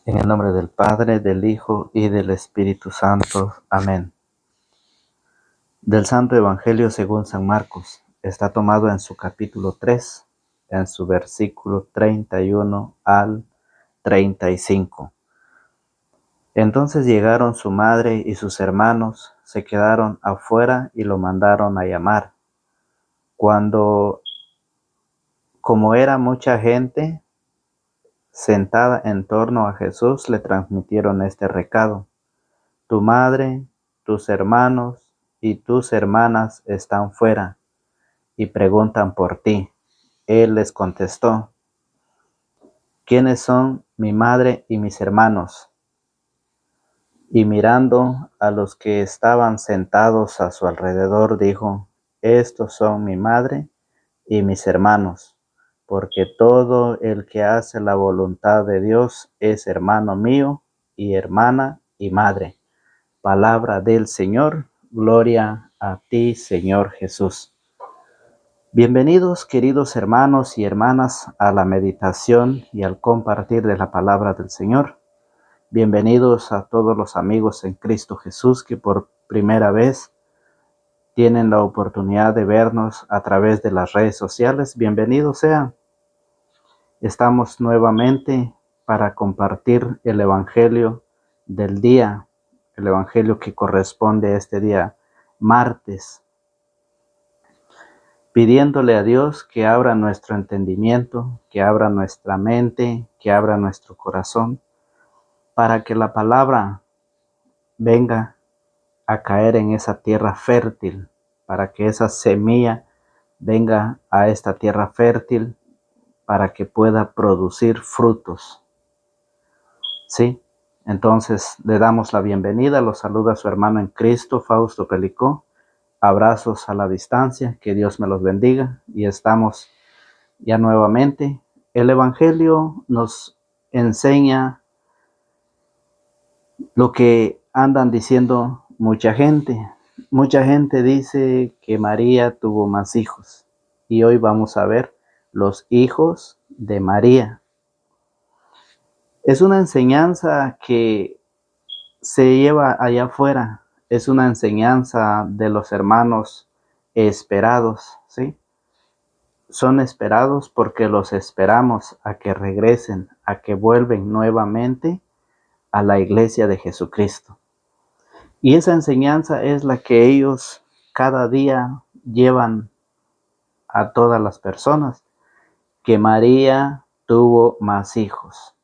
En el nombre del Padre, del Hijo y del Espíritu Santo. Amén. Del Santo Evangelio según San Marcos. Está tomado en su capítulo 3, en su versículo 31 al 35. Entonces llegaron su madre y sus hermanos, se quedaron afuera y lo mandaron a llamar. Como era mucha gente sentada en torno a Jesús, le transmitieron este recado: tu madre, tus hermanos y tus hermanas están fuera y preguntan por ti. Él les contestó: ¿quiénes son mi madre y mis hermanos? Y mirando a los que estaban sentados a su alrededor, dijo: estos son mi madre y mis hermanos, porque todo el que hace la voluntad de Dios es hermano mío y hermana y madre. Palabra del Señor. Gloria a ti, Señor Jesús. Bienvenidos, queridos hermanos y hermanas, a la meditación y al compartir de la palabra del Señor. Bienvenidos a todos los amigos en Cristo Jesús que por primera vez tienen la oportunidad de vernos a través de las redes sociales. Bienvenidos sean. Estamos nuevamente para compartir el Evangelio del día, el Evangelio que corresponde a este día, martes, pidiéndole a Dios que abra nuestro entendimiento, que abra nuestra mente, que abra nuestro corazón, para que la palabra venga a caer en esa tierra fértil, para que esa semilla venga a esta tierra fértil, para que pueda producir frutos. ¿Sí? Entonces le damos la bienvenida, lo saluda su hermano en Cristo, Fausto Pelicó. Abrazos a la distancia, que Dios me los bendiga, y estamos ya nuevamente. El Evangelio nos enseña lo que andan diciendo mucha gente. Mucha gente dice que María tuvo más hijos, y hoy vamos a ver los hijos de María. Es una enseñanza que se lleva allá afuera, es una enseñanza de los hermanos esperados, ¿sí? Son esperados porque los esperamos a que regresen, a que vuelven nuevamente a la iglesia de Jesucristo. Y esa enseñanza es la que ellos cada día llevan a todas las personas, que María tuvo más hijos.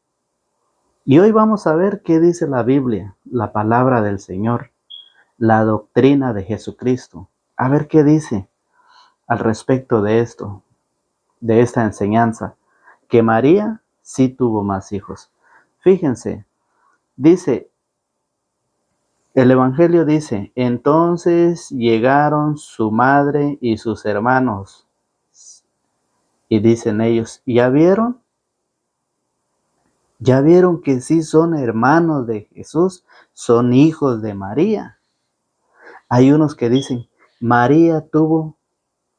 Y hoy vamos a ver qué dice la Biblia, la palabra del Señor, la doctrina de Jesucristo. A ver qué dice al respecto de esto, de esta enseñanza, que María sí tuvo más hijos. Fíjense, dice, el Evangelio dice: entonces llegaron su madre y sus hermanos. Y dicen ellos: ¿ya vieron? ¿Ya vieron que sí son hermanos de Jesús? Son hijos de María. Hay unos que dicen: María tuvo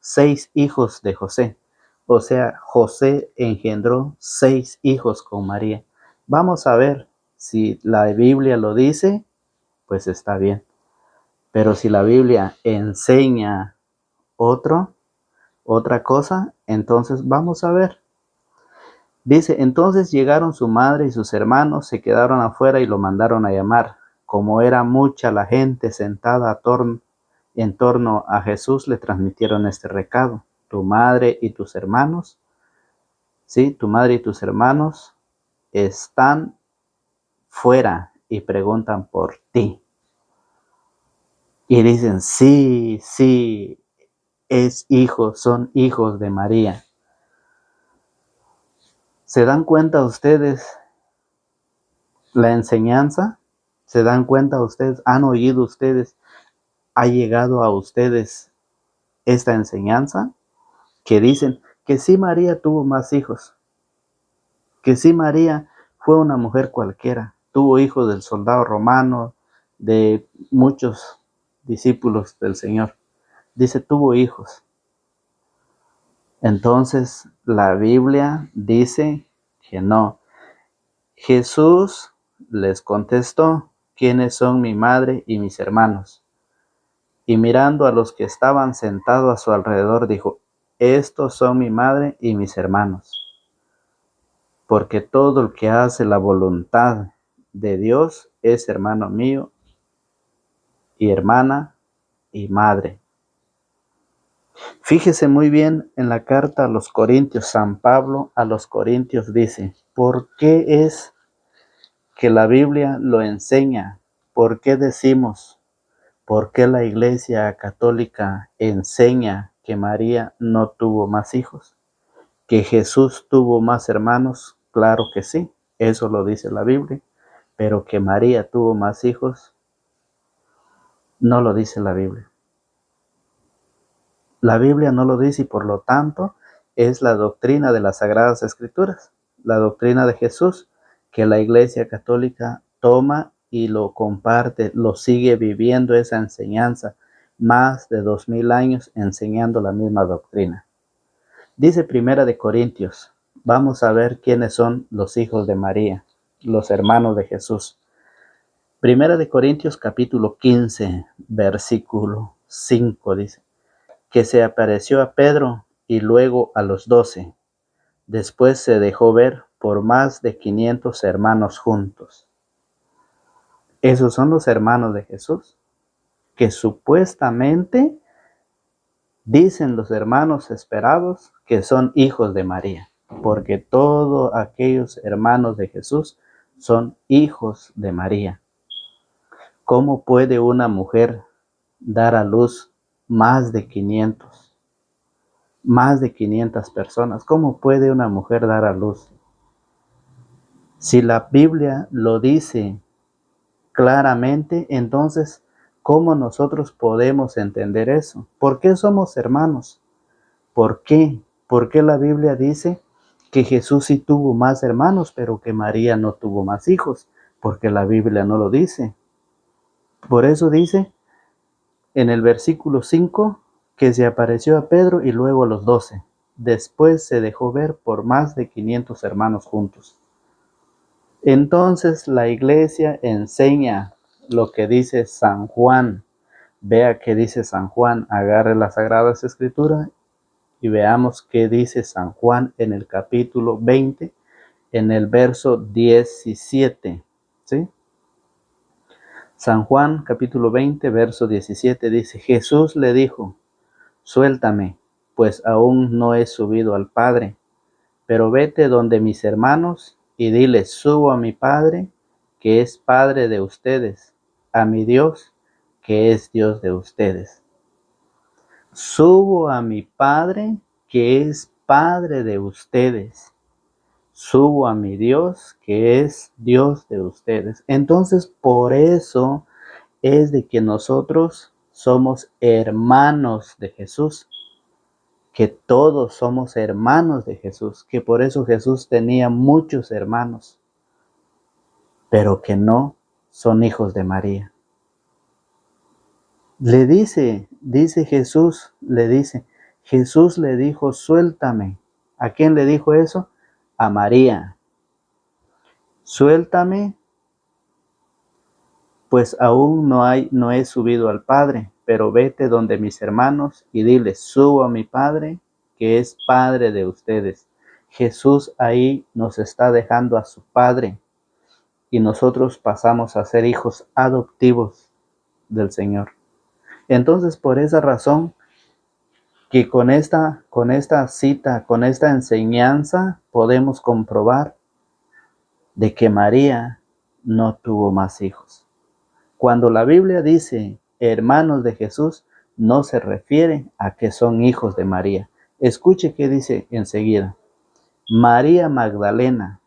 6 hijos de José. O sea, José engendró 6 hijos con María. Vamos a ver, si la Biblia lo dice, pues está bien. Pero si la Biblia enseña otra cosa, entonces vamos a ver. Dice: entonces llegaron su madre y sus hermanos, se quedaron afuera y lo mandaron a llamar. Como era mucha la gente sentada en torno a Jesús, le transmitieron este recado: tu madre y tus hermanos, sí, tu madre y tus hermanos están fuera y preguntan por ti. Y dicen: sí, son hijos de María. ¿Se dan cuenta ustedes la enseñanza? ¿Se dan cuenta ustedes? ¿Han oído ustedes? ¿Ha llegado a ustedes esta enseñanza? Que dicen que sí, María tuvo más hijos, que sí, María fue una mujer cualquiera, tuvo hijos del soldado romano, de muchos discípulos del Señor. Dice, tuvo hijos. Entonces la Biblia dice que no. Jesús les contestó: ¿Quiénes son mi madre y mis hermanos? Y mirando a los que estaban sentados a su alrededor, dijo: Estos son mi madre y mis hermanos. Porque todo el que hace la voluntad de Dios es hermano mío y hermana y madre. Fíjese muy bien en la carta a los Corintios. San Pablo a los Corintios dice: ¿por qué es que la Biblia lo enseña? ¿Por qué decimos? ¿Por qué la Iglesia Católica enseña que María no tuvo más hijos? ¿Que Jesús tuvo más hermanos? Claro que sí, eso lo dice la Biblia. Pero que María tuvo más hijos, no lo dice la Biblia. La Biblia no lo dice y por lo tanto es la doctrina de las Sagradas Escrituras, la doctrina de Jesús, que la Iglesia Católica toma y lo comparte, lo sigue viviendo esa enseñanza, más de 2000 años enseñando la misma doctrina. Dice Primera de Corintios, vamos a ver quiénes son los hijos de María, los hermanos de Jesús. Primera de Corintios capítulo 15, versículo 5 dice: que se apareció a Pedro y luego a los 12. Después se dejó ver por más de 500 hermanos juntos. Esos son los hermanos de Jesús, que supuestamente dicen los hermanos esperados que son hijos de María, porque todos aquellos hermanos de Jesús son hijos de María. ¿Cómo puede una mujer dar a luz más de 500? Más de 500 personas. ¿Cómo puede una mujer dar a luz? Si la Biblia lo dice claramente, entonces, ¿cómo nosotros podemos entender eso? ¿Por qué somos hermanos? ¿Por qué? ¿Por qué la Biblia dice que Jesús sí tuvo más hermanos, pero que María no tuvo más hijos? Porque la Biblia no lo dice. Por eso dice en el versículo 5 que se apareció a Pedro y luego a los 12. Después se dejó ver por más de 500 hermanos juntos. Entonces la iglesia enseña lo que dice San Juan. Vea qué dice San Juan, agarre las Sagradas Escrituras y veamos qué dice San Juan en el capítulo 20, en el verso 17. ¿Sí? San Juan capítulo 20, verso 17 dice: Jesús le dijo: Suéltame, pues aún no he subido al Padre, pero vete donde mis hermanos y diles: subo a mi Padre, que es Padre de ustedes, a mi Dios, que es Dios de ustedes. Subo a mi Padre, que es Padre de ustedes. Subo a mi Dios, que es Dios de ustedes. Entonces, por eso es de que nosotros somos hermanos de Jesús, que todos somos hermanos de Jesús, que por eso Jesús tenía muchos hermanos, pero que no son hijos de María. Dice Jesús le dijo: suéltame. ¿A quién le dijo eso? A María. Suéltame, pues aún no he subido al Padre, pero vete donde mis hermanos y diles: subo a mi Padre, que es Padre de ustedes. Jesús ahí nos está dejando a su Padre y nosotros pasamos a ser hijos adoptivos del Señor. Entonces, por esa razón, que con esta cita, con esta enseñanza, podemos comprobar de que María no tuvo más hijos. Cuando la Biblia dice hermanos de Jesús, no se refiere a que son hijos de María. Escuche qué dice enseguida. María Magdalena,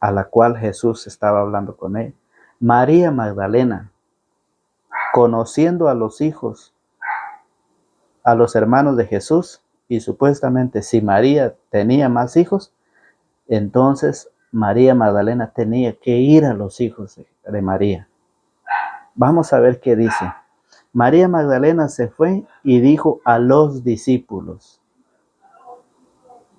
a la cual Jesús estaba hablando con él. María Magdalena, conociendo a los hijos, a los hermanos de Jesús, y supuestamente si María tenía más hijos, entonces María Magdalena tenía que ir a los hijos de María. Vamos a ver qué dice. María Magdalena se fue y dijo a los discípulos: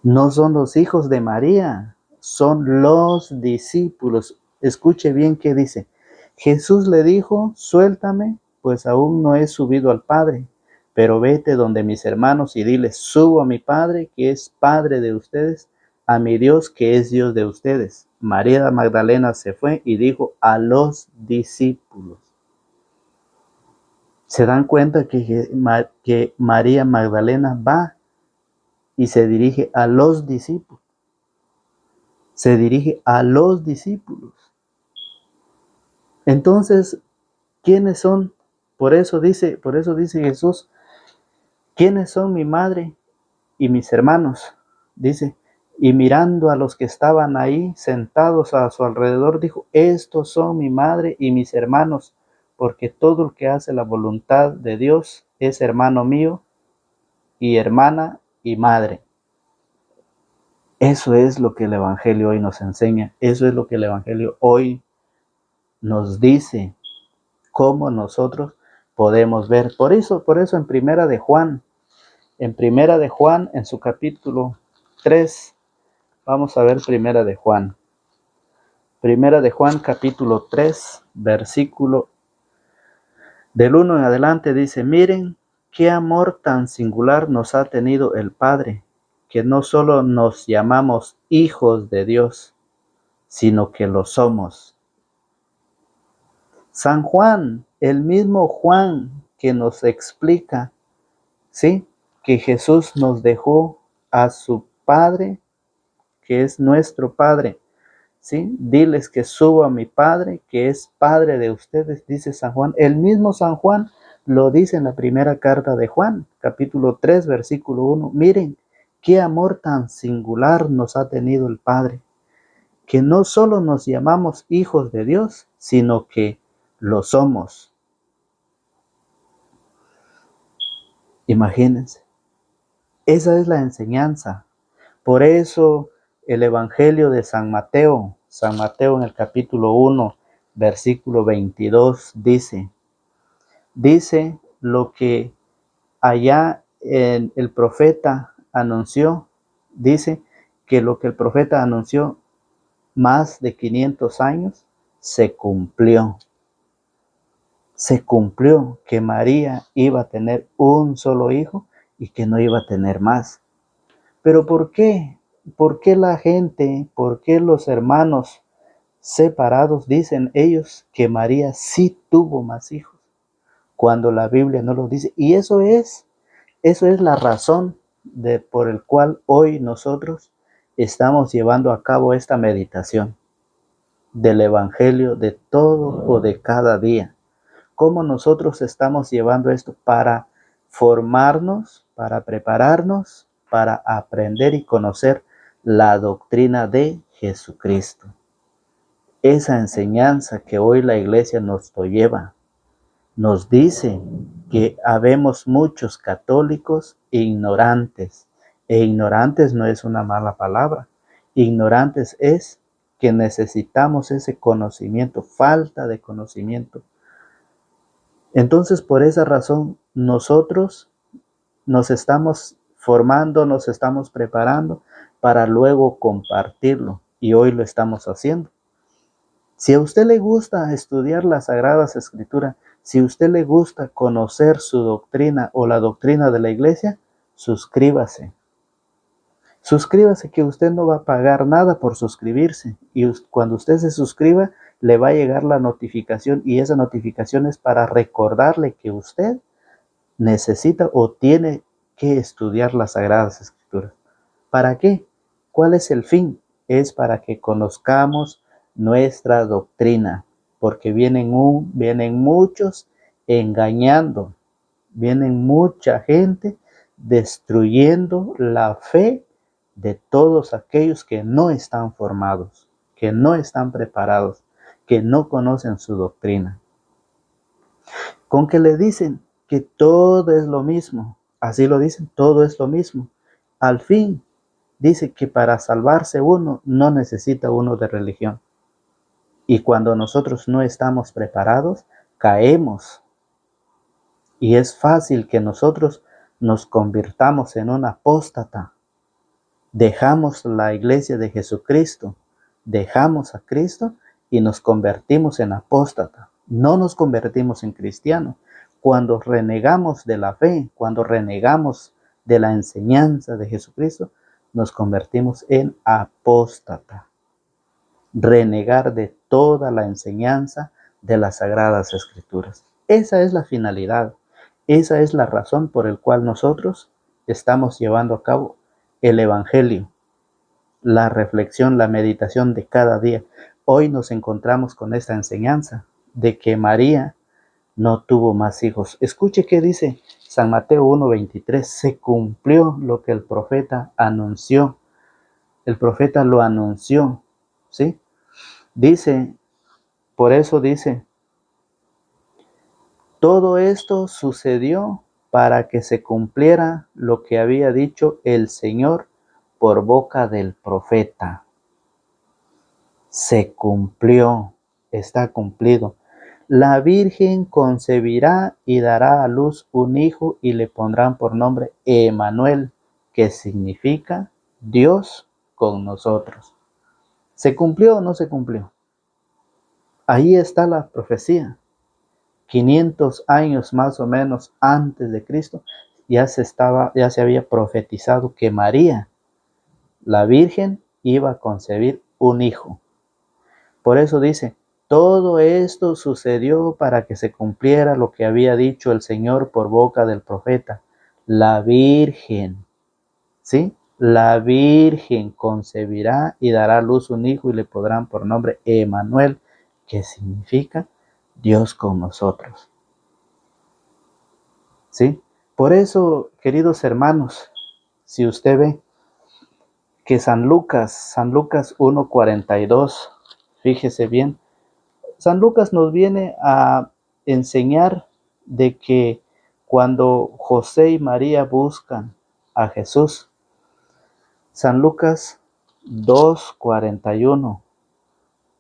no son los hijos de María, son los discípulos. Escuche bien qué dice. Jesús le dijo, suéltame, pues aún no he subido al Padre, pero vete donde mis hermanos y diles, subo a mi Padre, que es Padre de ustedes, a mi Dios, que es Dios de ustedes. María Magdalena se fue y dijo a los discípulos. ¿Se dan cuenta que María Magdalena va y se dirige a los discípulos? Se dirige a los discípulos. Entonces, ¿quiénes son? Por eso dice Jesús, ¿quiénes son mi madre y mis hermanos? Dice, y mirando a los que estaban ahí sentados a su alrededor, dijo, estos son mi madre y mis hermanos, porque todo el que hace la voluntad de Dios es hermano mío y hermana y madre. Eso es lo que el Evangelio hoy nos enseña, eso es lo que el Evangelio hoy nos dice, cómo nosotros podemos ver. Por eso en Primera de Juan, en su capítulo 3, vamos a ver Primera de Juan. Primera de Juan, capítulo 3, versículo del 1 en adelante, dice, miren qué amor tan singular nos ha tenido el Padre, que no solo nos llamamos hijos de Dios, sino que lo somos. San Juan, el mismo Juan que nos explica, ¿sí?, que Jesús nos dejó a su Padre, que es nuestro Padre, ¿sí? Diles que subo a mi Padre, que es Padre de ustedes, dice San Juan. El mismo San Juan lo dice en la primera carta de Juan, capítulo 3, versículo 1. Miren, qué amor tan singular nos ha tenido el Padre, que no solo nos llamamos hijos de Dios, sino que lo somos. Imagínense, esa es la enseñanza. Por eso el Evangelio de San Mateo en el capítulo 1, versículo 22 dice lo que allá en el profeta anunció, dice que lo que el profeta anunció más de 500 años se cumplió. Se cumplió que María iba a tener un solo hijo y que no iba a tener más. ¿Pero por qué? ¿Por qué la gente, por qué los hermanos separados dicen ellos que María sí tuvo más hijos, cuando la Biblia no lo dice? Y eso es la razón por el cual hoy nosotros estamos llevando a cabo esta meditación del Evangelio de todo o de cada día. ¿Cómo nosotros estamos llevando esto para formarnos, para prepararnos, para aprender y conocer la doctrina de Jesucristo? Esa enseñanza que hoy la iglesia nos lleva, nos dice que habemos muchos católicos ignorantes. E ignorantes no es una mala palabra. Ignorantes es que necesitamos ese conocimiento, falta de conocimiento. Entonces, por esa razón, nosotros nos estamos formando, nos estamos preparando para luego compartirlo. Y hoy lo estamos haciendo. Si a usted le gusta estudiar las Sagradas Escrituras, si a usted le gusta conocer su doctrina o la doctrina de la iglesia, suscríbase. Suscríbase, que usted no va a pagar nada por suscribirse. Y cuando usted se suscriba, le va a llegar la notificación, y esa notificación es para recordarle que usted necesita o tiene que estudiar las Sagradas Escrituras. ¿Para qué? ¿Cuál es el fin? Es para que conozcamos nuestra doctrina, porque vienen muchos engañando, vienen mucha gente destruyendo la fe de todos aquellos que no están formados, que no están preparados, que no conocen su doctrina. Con que le dicen que todo es lo mismo, así lo dicen, todo es lo mismo. Al fin, dice que para salvarse uno no necesita uno de religión. Y cuando nosotros no estamos preparados, caemos. Y es fácil que nosotros nos convirtamos en un apóstata. Dejamos la iglesia de Jesucristo, dejamos a Cristo y nos convertimos en apóstata. No nos convertimos en cristianos. Cuando renegamos de la fe, cuando renegamos de la enseñanza de Jesucristo, nos convertimos en apóstata. Renegar de toda la enseñanza de las Sagradas Escrituras. Esa es la finalidad. Esa es la razón por la cual nosotros estamos llevando a cabo el Evangelio, la reflexión, la meditación de cada día. Hoy nos encontramos con esta enseñanza de que María no tuvo más hijos. Escuche qué dice San Mateo 1:23. Se cumplió lo que el profeta anunció. El profeta lo anunció, ¿sí? Dice, por eso dice, todo esto sucedió para que se cumpliera lo que había dicho el Señor por boca del profeta. Se cumplió, está cumplido. La Virgen concebirá y dará a luz un hijo y le pondrán por nombre Emmanuel, que significa Dios con nosotros. ¿Se cumplió o no se cumplió? Ahí está la profecía. 500 años más o menos antes de Cristo, ya se había profetizado que María, la Virgen, iba a concebir un hijo. Por eso dice, todo esto sucedió para que se cumpliera lo que había dicho el Señor por boca del profeta. La Virgen, ¿sí? La Virgen concebirá y dará a luz un hijo y le pondrán por nombre Emmanuel, que significa Dios con nosotros. ¿Sí? Por eso, queridos hermanos, si usted ve que San Lucas 1:42, fíjese bien, San Lucas nos viene a enseñar de que cuando José y María buscan a Jesús, San Lucas 2:41,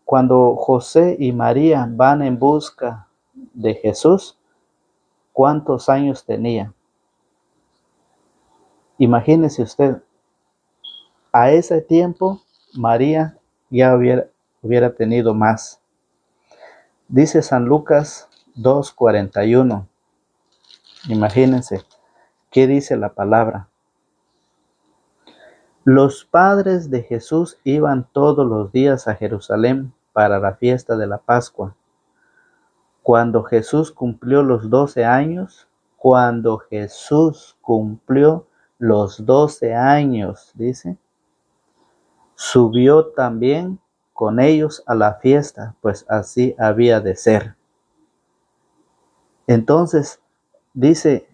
cuando José y María van en busca de Jesús, ¿cuántos años tenía? Imagínese usted, a ese tiempo María ya hubiera tenido más. Dice San Lucas 2:41. Imagínense, ¿qué dice la palabra? Los padres de Jesús iban todos los días a Jerusalén para la fiesta de la Pascua. Cuando Jesús cumplió los 12 años, dice, subió también con ellos a la fiesta, pues así había de ser. Entonces, dice,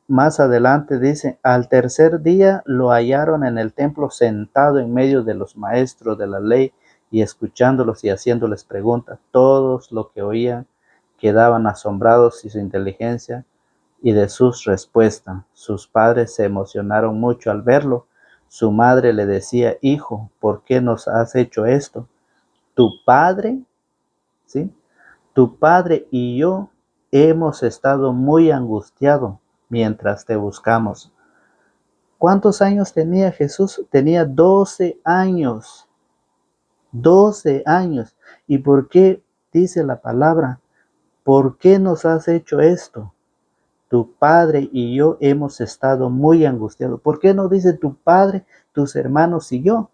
más adelante dice, al tercer día lo hallaron en el templo sentado en medio de los maestros de la ley y escuchándolos y haciéndoles preguntas. Todos lo que oían quedaban asombrados de su inteligencia y de sus respuestas. Sus padres se emocionaron mucho al verlo. Su madre le decía, hijo, ¿por qué nos has hecho esto? Tu padre, ¿sí? Tu padre y yo hemos estado muy angustiados mientras te buscamos. ¿Cuántos años tenía Jesús? Tenía 12 años. 12 años. ¿Y por qué dice la palabra? ¿Por qué nos has hecho esto? Tu padre y yo hemos estado muy angustiados. ¿Por qué no dice tu padre, tus hermanos y yo?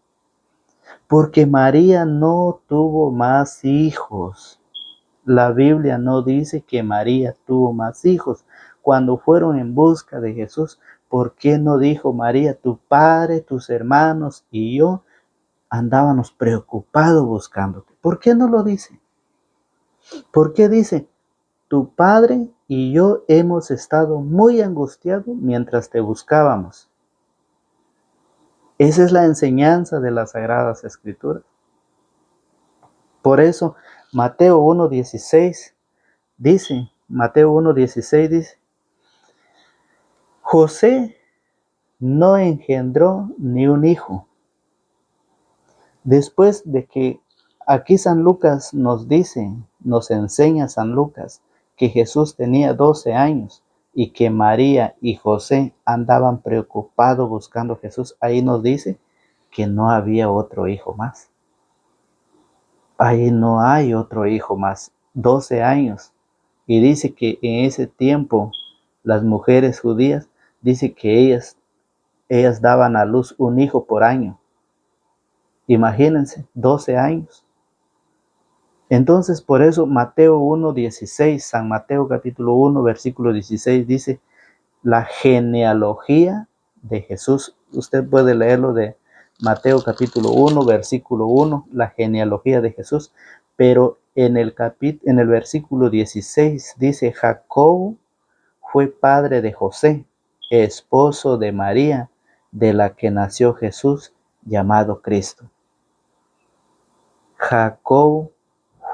Porque María no tuvo más hijos. La Biblia no dice que María tuvo más hijos. Cuando fueron en busca de Jesús, ¿por qué no dijo María, tu padre, tus hermanos y yo andábamos preocupados buscándote? ¿Por qué no lo dice? ¿Por qué dice, tu padre y yo hemos estado muy angustiados mientras te buscábamos? Esa es la enseñanza de las Sagradas Escrituras. Por eso, Mateo 1:16 dice, José no engendró ni un hijo. Después de que aquí San Lucas nos enseña San Lucas que Jesús tenía 12 años y que María y José andaban preocupados buscando a Jesús, ahí nos dice que no había otro hijo más. ahí no hay otro hijo más, 12 años. Y dice que en ese tiempo las mujeres judías, dice que ellas daban a luz un hijo por año. Imagínense, 12 años. Entonces, por eso Mateo 1:16, San Mateo capítulo 1, versículo 16 dice, la genealogía de Jesús. Usted puede leerlo de Mateo capítulo 1, versículo 1, la genealogía de Jesús. Pero en el versículo 16 dice, Jacob fue padre de José, esposo de María, de la que nació Jesús, llamado Cristo. Jacob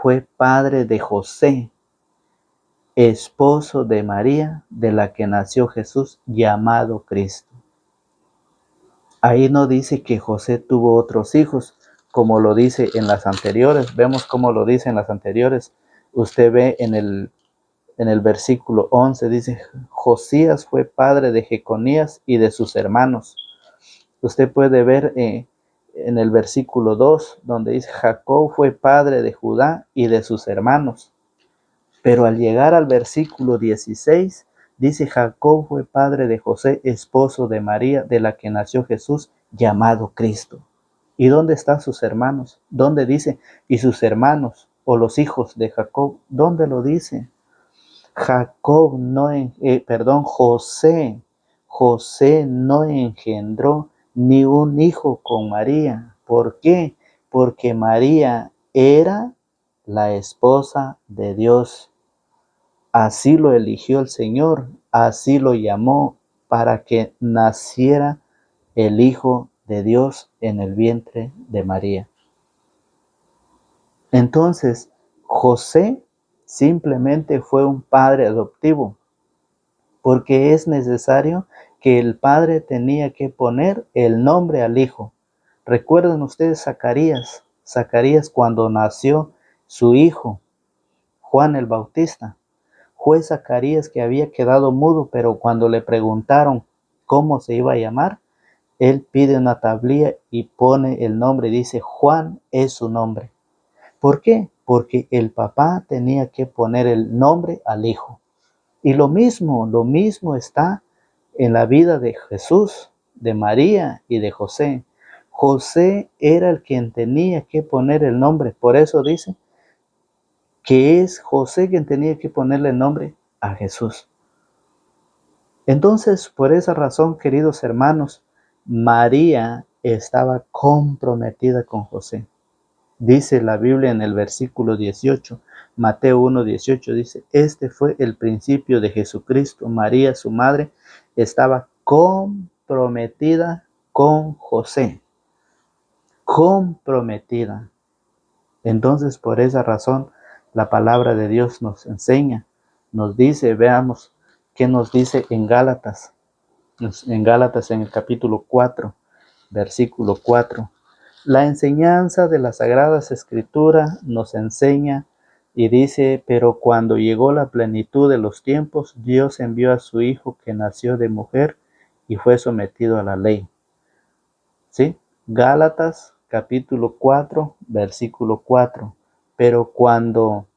fue padre de José, esposo de María, de la que nació Jesús, llamado Cristo. Ahí no dice que José tuvo otros hijos, como lo dice en las anteriores. Vemos cómo lo dice en las anteriores. Usted ve en el versículo 11, dice, Josías fue padre de Jeconías y de sus hermanos. Usted puede ver en el versículo 2, donde dice, Jacob fue padre de Judá y de sus hermanos. Pero al llegar al versículo 16, dice, Jacob fue padre de José, esposo de María, de la que nació Jesús, llamado Cristo. ¿Y dónde están sus hermanos? ¿Dónde dice? Y sus hermanos o los hijos de Jacob, ¿dónde lo dice? José no engendró ni un hijo con María. ¿Por qué? Porque María era la esposa de Dios. Así lo eligió el Señor, así lo llamó para que naciera el Hijo de Dios en el vientre de María. Entonces, José simplemente fue un padre adoptivo, porque es necesario que el padre tenía que poner el nombre al hijo. Recuerden ustedes Zacarías cuando nació su hijo, Juan el Bautista. Fue Zacarías que había quedado mudo, pero cuando le preguntaron cómo se iba a llamar, él pide una tablilla y pone el nombre, dice Juan es su nombre. ¿Por qué? Porque el papá tenía que poner el nombre al hijo. Y lo mismo está en la vida de Jesús, de María y de José. José era el quien tenía que poner el nombre. Por eso dice que es José quien tenía que ponerle el nombre a Jesús. Entonces, por esa razón, queridos hermanos, María estaba comprometida con José. Dice la Biblia en el versículo 18, Mateo 1:18, dice, este fue el principio de Jesucristo. María, su madre, estaba comprometida con José. Comprometida. Entonces, por esa razón, la palabra de Dios nos enseña, nos dice, veamos qué nos dice en Gálatas en el capítulo 4, versículo 4. La enseñanza de las Sagradas Escrituras nos enseña y dice, pero cuando llegó la plenitud de los tiempos, Dios envió a su Hijo que nació de mujer y fue sometido a la ley. ¿Sí? Gálatas capítulo 4, versículo 4. Pero cuando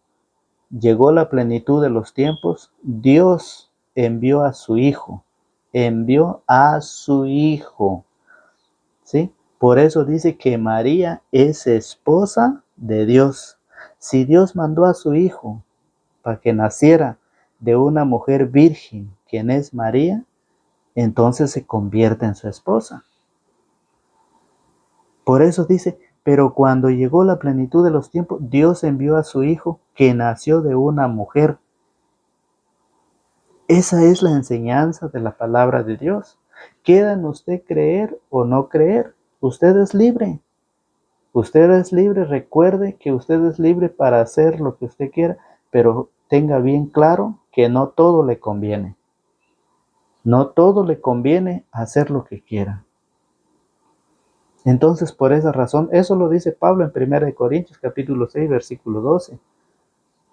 llegó la plenitud de los tiempos, Dios envió a su Hijo. Envió a su Hijo. ¿Sí? Por eso dice que María es esposa de Dios. Si Dios mandó a su Hijo para que naciera de una mujer virgen, quien es María, entonces se convierte en su esposa. Por eso dice, pero cuando llegó la plenitud de los tiempos, Dios envió a su Hijo que nació de una mujer. Esa es la enseñanza de la palabra de Dios. Queda en usted creer o no creer. Usted es libre. Usted es libre. Recuerde que usted es libre para hacer lo que usted quiera, pero tenga bien claro que no todo le conviene. No todo le conviene hacer lo que quiera. Entonces, por esa razón, eso lo dice Pablo en 1 Corintios capítulo 6, versículo 12.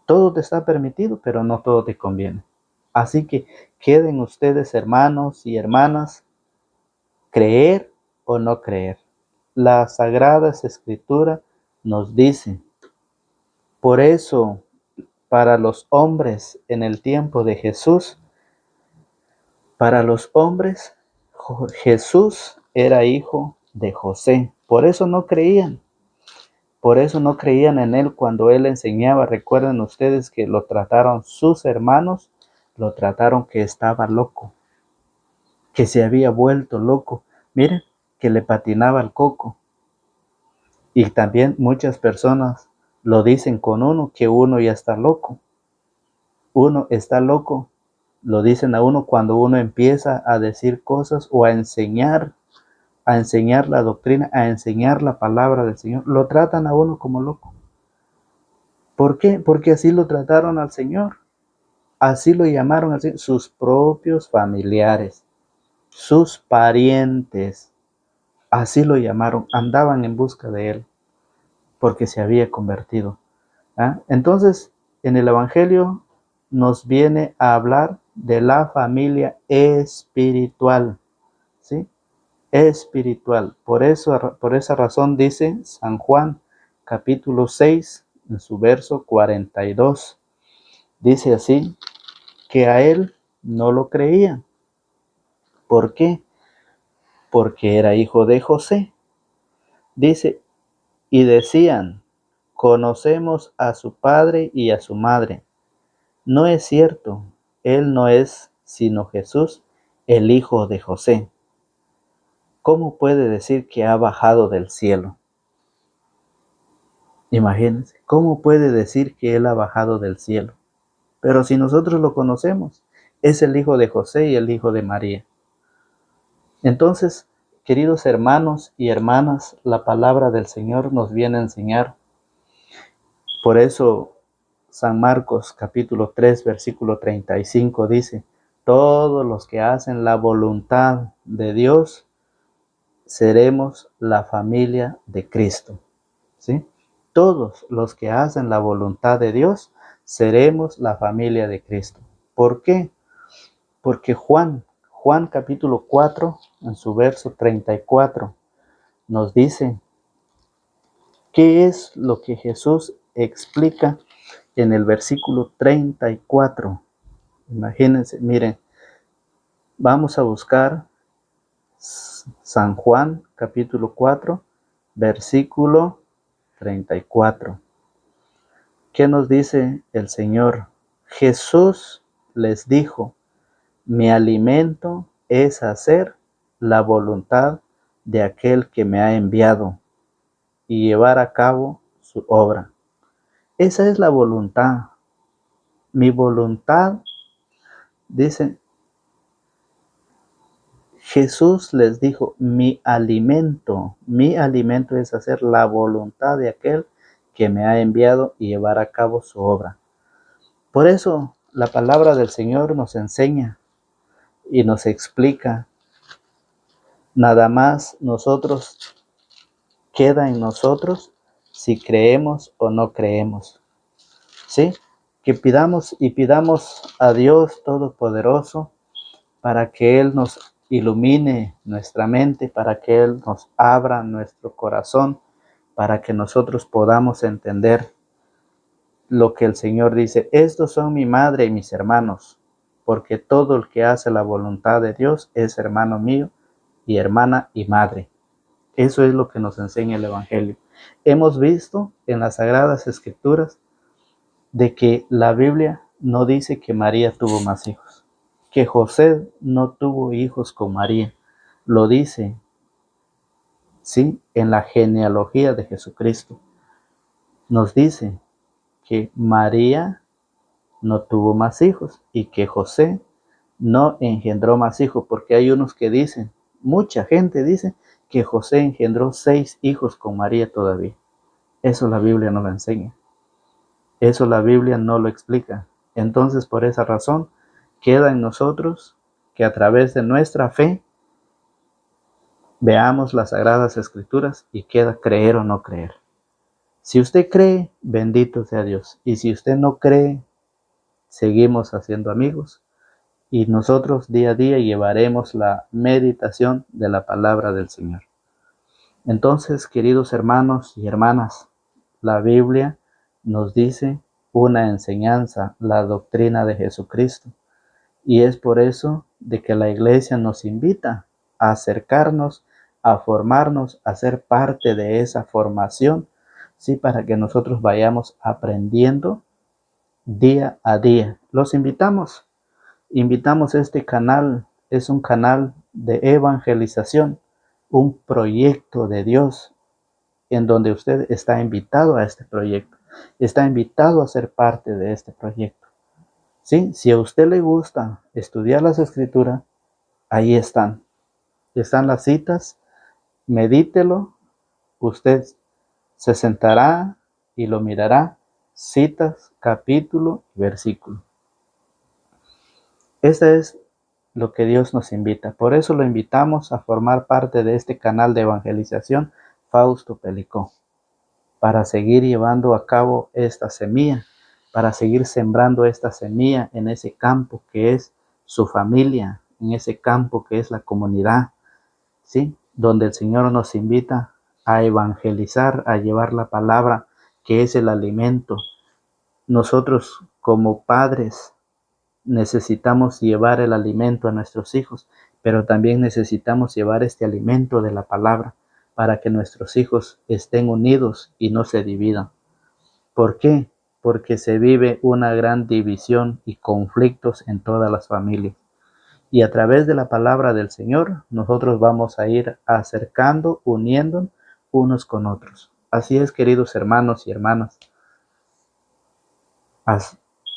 Todo te está permitido, pero no todo te conviene. Así que queden ustedes, hermanos y hermanas, creer o no creer. Las Sagradas Escrituras nos dicen Por eso, para los hombres en el tiempo de Jesús, para los hombres, Jesús era hijo de José. Por eso no creían. Por eso no creían en él cuando él enseñaba. Recuerden ustedes que lo trataron sus hermanos, lo trataron que estaba loco, que se había vuelto loco. Miren, que le patinaba el coco. Y también muchas personas lo dicen con uno, que uno ya está loco. Uno está loco, lo dicen a uno cuando uno empieza a decir cosas o a enseñar la doctrina, a enseñar la palabra del Señor. Lo tratan a uno como loco. ¿Por qué? Porque así lo trataron al Señor. Así lo llamaron al Señor sus propios familiares, sus parientes. Así lo llamaron. Andaban en busca de él porque se había convertido. Entonces, en el Evangelio nos viene a hablar de la familia espiritual, ¿sí? Espiritual. Por esa razón dice San Juan, capítulo 6, en su verso 42. Dice así, que a él no lo creían. ¿Por qué? Porque era hijo de José. Dice, y decían, conocemos a su padre y a su madre. No es cierto, él no es sino Jesús, el hijo de José. ¿Cómo puede decir que ha bajado del cielo? Imagínense, ¿cómo puede decir que él ha bajado del cielo? Pero si nosotros lo conocemos, es el hijo de José y el hijo de María. Entonces, queridos hermanos y hermanas, la palabra del Señor nos viene a enseñar. Por eso San Marcos capítulo 3 versículo 35 dice, todos los que hacen la voluntad de Dios seremos la familia de Cristo, ¿sí? Todos los que hacen la voluntad de Dios seremos la familia de Cristo. ¿Por qué? Porque Juan capítulo 4 en su verso 34 nos dice qué es lo que Jesús explica en el versículo 34. Imagínense, miren, vamos a buscar San Juan, capítulo 4, versículo 34. ¿Qué nos dice el Señor? Jesús les dijo, mi alimento es hacer la voluntad de aquel que me ha enviado y llevar a cabo su obra. Esa es la voluntad. Mi voluntad, dice, Jesús les dijo, mi alimento es hacer la voluntad de aquel que me ha enviado y llevar a cabo su obra. Por eso la palabra del Señor nos enseña y nos explica. Nada más queda en nosotros si creemos o no creemos. ¿Sí? Que pidamos a Dios Todopoderoso para que Él nos ilumine nuestra mente, para que Él nos abra nuestro corazón, para que nosotros podamos entender lo que el Señor dice. Estos son mi madre y mis hermanos, porque todo el que hace la voluntad de Dios es hermano mío y hermana y madre. Eso es lo que nos enseña el Evangelio. Hemos visto en las Sagradas Escrituras de que la Biblia no dice que María tuvo más hijos, que José no tuvo hijos con María. Lo dice, ¿sí? En la genealogía de Jesucristo. Nos dice que María no tuvo más hijos y que José no engendró más hijos, porque hay unos que dicen, mucha gente dice que José engendró 6 hijos con María todavía. Eso la Biblia no lo enseña. Eso la Biblia no lo explica. Entonces, por esa razón, queda en nosotros que a través de nuestra fe veamos las Sagradas Escrituras y queda creer o no creer. Si usted cree, bendito sea Dios. Y si usted no cree, seguimos haciendo amigos. Y nosotros día a día llevaremos la meditación de la palabra del Señor. Entonces, queridos hermanos y hermanas, la Biblia nos dice una enseñanza, la doctrina de Jesucristo. Y es por eso de que la iglesia nos invita a acercarnos, a formarnos, a ser parte de esa formación, sí, para que nosotros vayamos aprendiendo día a día. Los invitamos a este canal, es un canal de evangelización, un proyecto de Dios en donde usted está invitado a este proyecto, está invitado a ser parte de este proyecto. ¿Sí? Si a usted le gusta estudiar las escrituras, ahí están las citas, medítelo, usted se sentará y lo mirará, citas, capítulo, versículo. Este es lo que Dios nos invita. Por eso lo invitamos a formar parte de este canal de evangelización Fausto Pelicó, para seguir llevando a cabo esta semilla, para seguir sembrando esta semilla en ese campo que es su familia, en ese campo que es la comunidad, ¿sí? Donde el Señor nos invita a evangelizar, a llevar la palabra que es el alimento. Nosotros como padres necesitamos llevar el alimento a nuestros hijos, pero también necesitamos llevar este alimento de la palabra para que nuestros hijos estén unidos y no se dividan. ¿Por qué? Porque se vive una gran división y conflictos en todas las familias. Y a través de la palabra del Señor, nosotros vamos a ir acercando, uniendo unos con otros. Así es, queridos hermanos y hermanas.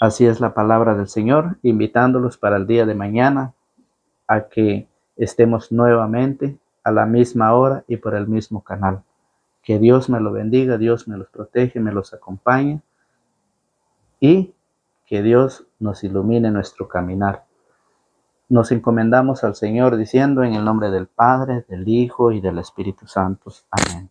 Así es la palabra del Señor, invitándolos para el día de mañana a que estemos nuevamente a la misma hora y por el mismo canal. Que Dios me lo bendiga, Dios me los protege, me los acompañe y que Dios nos ilumine nuestro caminar. Nos encomendamos al Señor diciendo en el nombre del Padre, del Hijo y del Espíritu Santo. Amén.